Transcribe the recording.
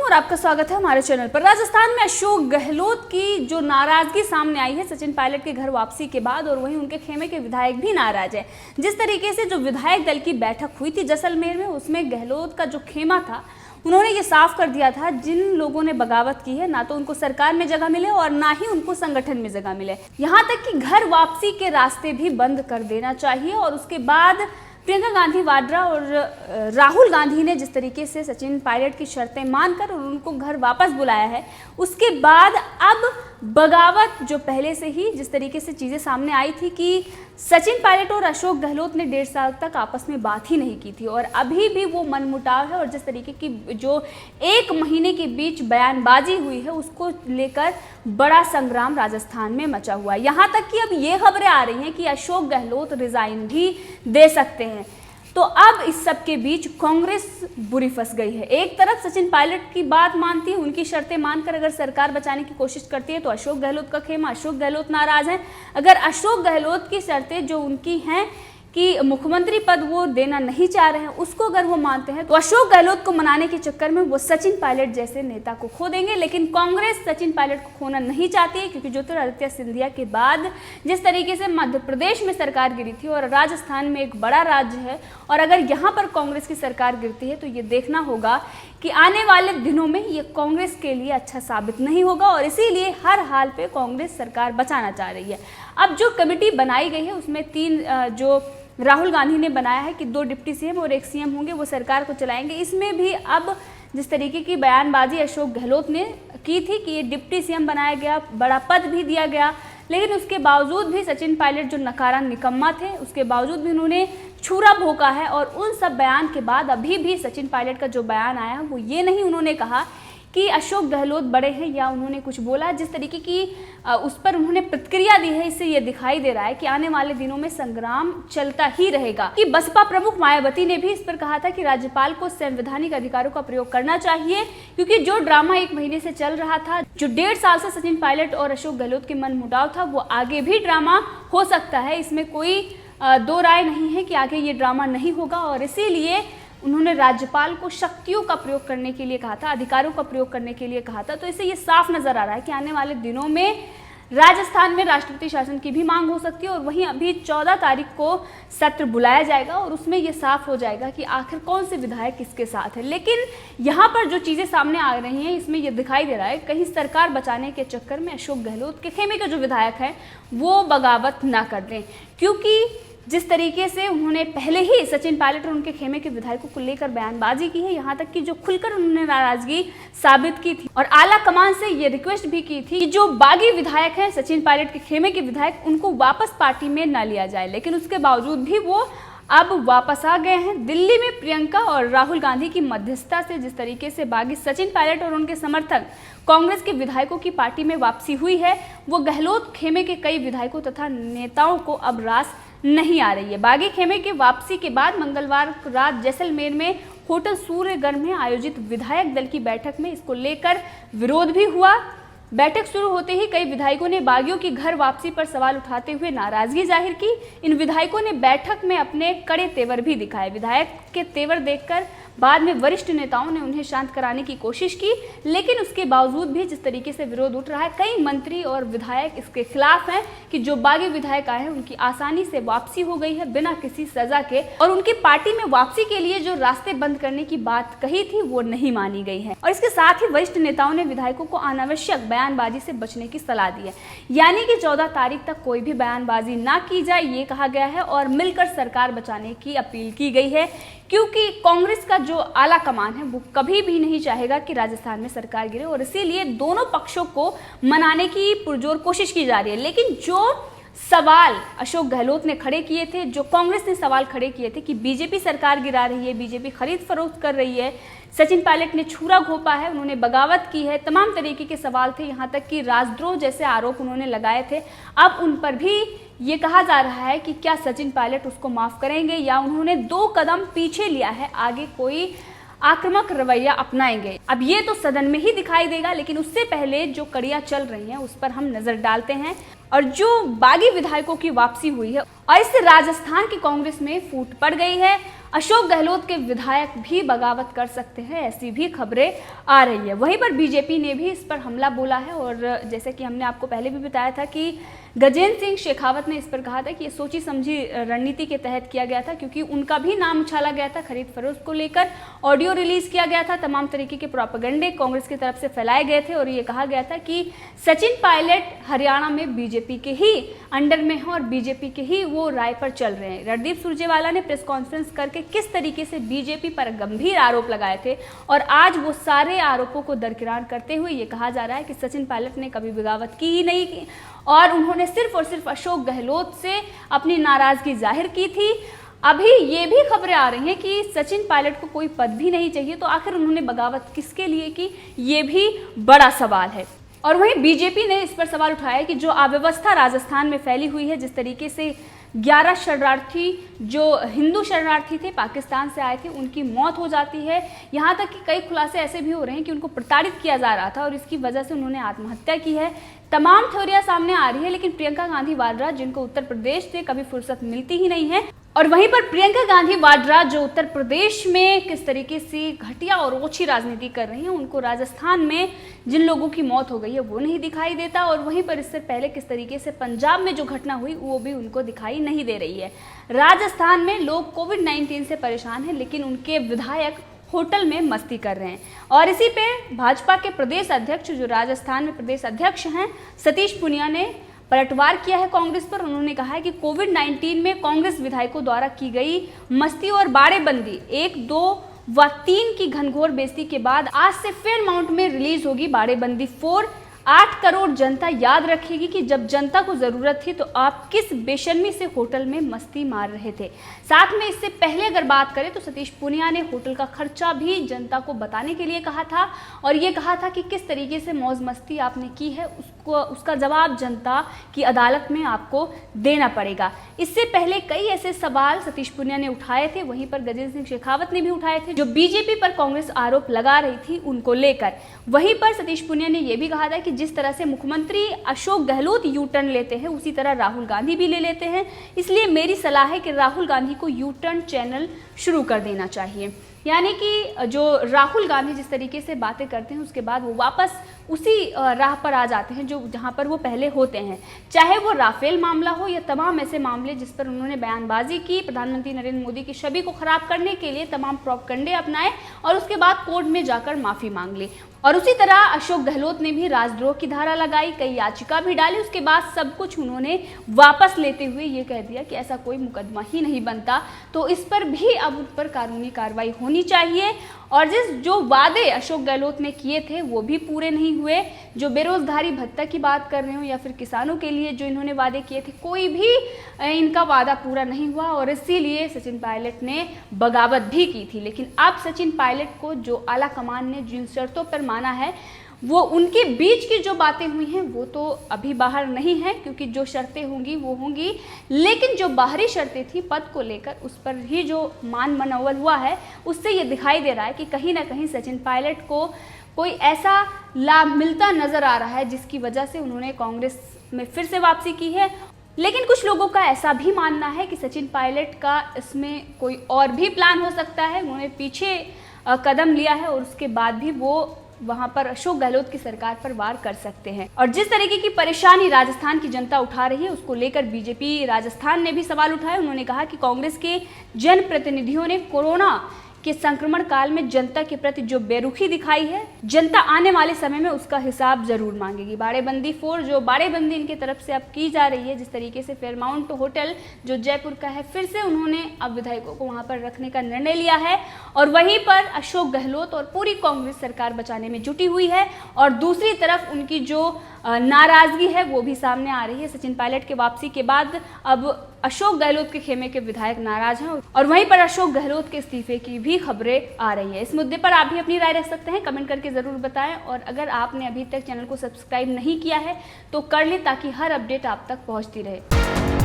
और आपका स्वागत है हमारे चैनल पर। राजस्थान में अशोक गहलोत की जो नाराजगी सामने आई है सचिन पायलट के घर वापसी के बाद, और वहीं उनके खेमे के विधायक भी नाराज है। जिस तरीके से जो विधायक दल की बैठक हुई थी जैसलमेर में, उसमें गहलोत का जो खेमा था उन्होंने ये साफ कर दिया था जिन लोगों ने बगावत की है ना तो उनको सरकार में जगह मिले और ना ही उनको संगठन में जगह मिले। यहाँ तक कि घर वापसी के रास्ते भी बंद कर देना चाहिए। और उसके बाद प्रियंका गांधी वाड्रा और राहुल गांधी ने जिस तरीके से सचिन पायलट की शर्तें मानकर और उनको घर वापस बुलाया है, उसके बाद अब बगावत जो पहले से ही जिस तरीके से चीज़ें सामने आई थी कि सचिन पायलट और अशोक गहलोत ने 1.5 साल तक आपस में बात ही नहीं की थी और अभी भी वो मनमुटाव है। और जिस तरीके की जो 1 महीने के बीच बयानबाजी हुई है उसको लेकर बड़ा संग्राम राजस्थान में मचा हुआ है। यहाँ तक कि अब ये खबरें आ रही हैं कि अशोक गहलोत रिजाइन भी दे सकते हैं। तो अब इस सब के बीच कांग्रेस बुरी फंस गई है। एक तरफ सचिन पायलट की बात मानती है, उनकी शर्तें मानकर अगर सरकार बचाने की कोशिश करती है तो अशोक गहलोत का खेमा, अशोक गहलोत नाराज हैं। अगर अशोक गहलोत की शर्तें जो उनकी हैं कि मुख्यमंत्री पद वो देना नहीं चाह रहे हैं, उसको अगर वो मानते हैं तो अशोक गहलोत को मनाने के चक्कर में वो सचिन पायलट जैसे नेता को खो देंगे। लेकिन कांग्रेस सचिन पायलट को खोना नहीं चाहती है, क्योंकि ज्योतिरादित्य सिंधिया के बाद जिस तरीके से मध्य प्रदेश में सरकार गिरी थी और राजस्थान में एक बड़ा राज्य है, और अगर यहाँ पर कांग्रेस की सरकार गिरती है तो ये देखना होगा कि आने वाले दिनों में ये कांग्रेस के लिए अच्छा साबित नहीं होगा। और इसीलिए हर हाल पे कांग्रेस सरकार बचाना चाह रही है। अब जो कमेटी बनाई गई है उसमें 3 जो राहुल गांधी ने बनाया है कि 2 डिप्टी सीएम और 1 सीएम होंगे, वो सरकार को चलाएंगे। इसमें भी अब जिस तरीके की बयानबाजी अशोक गहलोत ने की थी कि ये डिप्टी सीएम बनाया गया, बड़ा पद भी दिया गया, लेकिन उसके बावजूद भी सचिन पायलट जो नकारा निकम्मा थे उसके बावजूद भी उन्होंने छुरा भोंका है। और उन सब बयान के बाद अभी भी सचिन पायलट का जो बयान आया वो ये नहीं उन्होंने कहा कि अशोक गहलोत बड़े हैं या उन्होंने कुछ बोला। जिस तरीके की उस पर उन्होंने प्रतिक्रिया दी है, इससे ये दिखाई दे रहा है कि आने वाले दिनों में संग्राम चलता ही रहेगा। कि बसपा प्रमुख मायावती ने भी इस पर कहा था कि राज्यपाल को संवैधानिक अधिकारों का प्रयोग करना चाहिए, क्योंकि जो ड्रामा 1 महीने से चल रहा था, जो 1.5 साल से सचिन पायलट और अशोक गहलोत के मनमुटाव था, वो आगे भी ड्रामा हो सकता है। इसमें कोई 2 राय नहीं है कि आगे ये ड्रामा नहीं होगा। और इसीलिए उन्होंने राज्यपाल को शक्तियों का प्रयोग करने के लिए कहा था, अधिकारों का प्रयोग करने के लिए कहा था। तो इससे ये साफ नजर आ रहा है कि आने वाले दिनों में राजस्थान में राष्ट्रपति शासन की भी मांग हो सकती है। और वहीं अभी 14 तारीख को सत्र बुलाया जाएगा और उसमें ये साफ हो जाएगा कि आखिर कौन से विधायक किसके साथ है। लेकिन यहाँ पर जो चीज़ें सामने आ रही हैं इसमें यह दिखाई दे रहा है कहीं सरकार बचाने के चक्कर में अशोक गहलोत के खेमे के जो विधायक हैं वो बगावत ना कर दें, क्योंकि जिस तरीके से उन्होंने पहले ही सचिन पायलट और उनके खेमे के विधायकों को लेकर बयानबाजी की है, यहाँ तक कि जो खुलकर उन्होंने नाराजगी साबित की थी और आला कमान से ये रिक्वेस्ट भी की थी कि जो बागी विधायक हैं सचिन पायलट के खेमे के विधायक, उनको वापस पार्टी में न लिया जाए। लेकिन उसके बावजूद भी वो अब वापस आ गए हैं। दिल्ली में प्रियंका और राहुल गांधी की मध्यस्थता से जिस तरीके से बागी सचिन पायलट और उनके समर्थक कांग्रेस के विधायकों की पार्टी में वापसी हुई है, वो गहलोत खेमे के कई विधायकों तथा नेताओं को अब रास नहीं आ रही है। बागी खेमे के वापसी के बाद मंगलवार रात जैसलमेर में होटल सूर्यगढ़ में आयोजित विधायक दल की बैठक में इसको लेकर विरोध भी हुआ। बैठक शुरू होते ही कई विधायकों ने बागियों की घर वापसी पर सवाल उठाते हुए नाराजगी जाहिर की। इन विधायकों ने बैठक में अपने कड़े तेवर भी दिखाए। विधायक के तेवर देखकर बाद में वरिष्ठ नेताओं ने उन्हें शांत कराने की कोशिश की, लेकिन उसके बावजूद भी जिस तरीके से विरोध उठ रहा है, कई मंत्री और विधायक इसके खिलाफ हैं कि जो बागी विधायक आए हैं उनकी आसानी से वापसी हो गई है बिना किसी सजा के, और उनकी पार्टी में वापसी के लिए जो रास्ते बंद करने की बात कही थी वो नहीं मानी गई है। और इसके साथ ही वरिष्ठ नेताओं ने विधायकों को अनावश्यक बयानबाजी से बचने की सलाह दी है, यानी कि 14 तारीख तक कोई भी बयानबाजी ना की जाए ये कहा गया है और मिलकर सरकार बचाने की अपील की गई है, क्योंकि कांग्रेस का जो आला कमान है वो कभी भी नहीं चाहेगा कि राजस्थान में सरकार गिरे। और इसीलिए दोनों पक्षों को मनाने की पुरजोर कोशिश की जा रही है। लेकिन जो सवाल अशोक गहलोत ने खड़े किए थे, जो कांग्रेस ने सवाल खड़े किए थे कि बीजेपी सरकार गिरा रही है, बीजेपी खरीद फरोख्त कर रही है, सचिन पायलट ने छुरा घोंपा है, उन्होंने बगावत की है, तमाम तरीके के सवाल थे, यहाँ तक कि राजद्रोह जैसे आरोप उन्होंने लगाए थे। अब उन पर भी ये कहा जा रहा है कि क्या सचिन पायलट उसको माफ करेंगे या उन्होंने 2 कदम पीछे लिया है, आगे कोई आक्रामक रवैया अपनाएंगे। अब ये तो सदन में ही दिखाई देगा, लेकिन उससे पहले जो कड़ियां चल रही हैं उस पर हम नजर डालते हैं। और जो बागी विधायकों की वापसी हुई है और इससे राजस्थान की कांग्रेस में फूट पड़ गई है। अशोक गहलोत के विधायक भी बगावत कर सकते हैं, ऐसी भी खबरें आ रही है। वहीं पर बीजेपी ने भी इस पर हमला बोला है और जैसे कि हमने आपको पहले भी बताया था कि गजेंद्र सिंह शेखावत ने इस पर कहा था कि ये सोची समझी रणनीति के तहत किया गया था, क्योंकि उनका भी नाम उछाला गया था। खरीद फरोख्त को लेकर ऑडियो रिलीज किया गया था, तमाम तरीके के प्रोपेगेंडे कांग्रेस की तरफ से फैलाए गए थे और ये कहा गया था कि सचिन पायलट हरियाणा में बीजेपी के ही अंडर में है और बीजेपी के ही वो राय पर चल रहे हैं। रणदीप सुरजेवाला ने प्रेस कॉन्फ्रेंस करके किस तरीके से बीजेपी पर गंभीर आरोप लगाए थे और आज वो सारे आरोपों को दरकिनार करते हुए ये कहा जा रहा है कि सचिन पायलट ने कभी बगावत की ही नहीं की और उन्होंने सिर्फ और सिर्फ अशोक गहलोत से अपनी नाराजगी जाहिर की थी। अभी ये भी खबरें आ रही हैं कि सचिन पायलट को कोई पद भी नहीं चाहिए, तो आखिर उन्होंने बगावत किसके लिए की, ये भी बड़ा सवाल है। और वहीं बीजेपी ने इस पर सवाल उठाया कि जो अव्यवस्था राजस्थान में फैली हुई है, जिस तरीके से 11 शरणार्थी जो हिंदू शरणार्थी थे पाकिस्तान से आए थे उनकी मौत हो जाती है, यहाँ तक कि कई खुलासे ऐसे भी हो रहे हैं कि उनको प्रताड़ित किया जा रहा था और इसकी वजह से उन्होंने आत्महत्या की है। तमाम थ्योरियां सामने आ रही है, लेकिन प्रियंका गांधी वाड्रा जिनको उत्तर प्रदेश से कभी फुर्सत मिलती ही नहीं है और वहीं पर प्रियंका गांधी वाड्रा जो उत्तर प्रदेश में किस तरीके से घटिया और ओछी राजनीति कर रही हैं, उनको राजस्थान में जिन लोगों की मौत हो गई है वो नहीं दिखाई देता और वहीं पर इससे पहले किस तरीके से पंजाब में जो घटना हुई वो भी उनको दिखाई नहीं दे रही है। राजस्थान में लोग कोविड-19 से परेशान हैं, लेकिन उनके विधायक होटल में मस्ती कर रहे हैं और इसी पे भाजपा के प्रदेश अध्यक्ष जो राजस्थान में प्रदेश अध्यक्ष हैं सतीश पूनिया ने पलटवार किया है कांग्रेस पर। उन्होंने कहा है कि कोविड-19 में कांग्रेस विधायकों द्वारा की गई मस्ती और बाड़ेबंदी 1, 2 व 3 की घनघोर बेइज्जती के बाद आज से फेयरमाउंट में रिलीज होगी बाड़ेबंदी 4। 8 करोड़ जनता याद रखेगी कि जब जनता को जरूरत थी तो आप किस बेशर्मी से होटल में मस्ती मार रहे थे। साथ में इससे पहले अगर बात करें तो सतीश पूनिया ने होटल का खर्चा भी जनता को बताने के लिए कहा था और ये कहा था कि किस तरीके से मौज मस्ती आपने की है उसका जवाब जनता की अदालत में आपको देना पड़ेगा। इससे पहले कई ऐसे सवाल सतीश पूनिया ने उठाए थे, वहीं पर गजेंद्र सिंह शेखावत ने भी उठाए थे जो बीजेपी पर कांग्रेस आरोप लगा रही थी उनको लेकर। वहीं पर सतीश पूनिया ने यह भी कहा था कि जिस तरह से मुख्यमंत्री अशोक गहलोत यू टर्न लेते हैं उसी तरह राहुल गांधी भी ले लेते हैं, इसलिए मेरी सलाह है कि राहुल गांधी को यू टर्न चैनल शुरू कर देना चाहिए। यानी कि जो राहुल गांधी जिस तरीके से बातें करते हैं उसके बाद वो वापस उसी राह पर आ जाते हैं जो जहां पर वो पहले होते हैं, चाहे वो राफेल मामला हो या तमाम ऐसे मामले जिस पर उन्होंने बयानबाजी की, प्रधानमंत्री नरेंद्र मोदी की छवि को खराब करने के लिए तमाम प्रोपगंडे अपनाए और उसके बाद कोर्ट में जाकर माफी मांग ली। और उसी तरह अशोक गहलोत ने भी राजद्रोह की धारा लगाई, कई याचिका भी डाली, उसके बाद सब कुछ उन्होंने वापस लेते हुए ये कह दिया कि ऐसा कोई मुकदमा ही नहीं बनता, तो इस पर भी अब उन पर कानूनी कार्रवाई होनी चाहिए। और जो वादे अशोक गहलोत ने किए थे वो भी पूरे नहीं हुए, जो बेरोजगारी भत्ता की बात कर रहे हो या फिर किसानों के लिए जो इन्होंने वादे किए थे कोई भी इनका वादा पूरा नहीं हुआ और इसीलिए सचिन पायलट ने बगावत भी की थी। लेकिन अब सचिन पायलट को जो आला कमान ने जिन शर्तों पर माना है वो उनके बीच की जो बातें हुई हैं वो तो अभी बाहर नहीं है, क्योंकि जो शर्तें होंगी वो होंगी, लेकिन जो बाहरी शर्तें थी पद को लेकर उस पर ही जो मान मनौवल हुआ है उससे ये दिखाई दे रहा है कि कहीं ना कहीं सचिन पायलट को कोई ऐसा लाभ मिलता नजर आ रहा है जिसकी वजह से उन्होंने कांग्रेस में फिर से वापसी की है। लेकिन कुछ लोगों का ऐसा भी मानना है कि सचिन पायलट का इसमें कोई और भी प्लान हो सकता है, उन्होंने पीछे कदम लिया है और उसके बाद भी वो वहां पर अशोक गहलोत की सरकार पर वार कर सकते हैं। और जिस तरीके की परेशानी राजस्थान की जनता उठा रही है उसको लेकर बीजेपी राजस्थान ने भी सवाल उठाए। उन्होंने कहा कि कांग्रेस के जनप्रतिनिधियों ने कोरोना के संक्रमण काल में जनता के प्रति जो बेरुखी दिखाई है, जनता आने वाले समय में उसका हिसाब जरूर मांगेगी। बाड़ेबंदी 4 जो बाड़ेबंदी इनके तरफ से अब की जा रही है, जिस तरीके से फेयरमाउंट होटल जो जयपुर का है फिर से उन्होंने अब विधायकों को वहां पर रखने का निर्णय लिया है और वहीं पर अशोक गहलोत और पूरी कांग्रेस सरकार बचाने में जुटी हुई है और दूसरी तरफ उनकी जो नाराजगी है वो भी सामने आ रही है। सचिन पायलट के वापसी के बाद अब अशोक गहलोत के खेमे के विधायक नाराज हैं और वहीं पर अशोक गहलोत के इस्तीफे की भी खबरें आ रही है। इस मुद्दे पर आप भी अपनी राय रख सकते हैं, कमेंट करके जरूर बताएं और अगर आपने अभी तक चैनल को सब्सक्राइब नहीं किया है तो कर लें ताकि हर अपडेट आप तक पहुंचती रहे।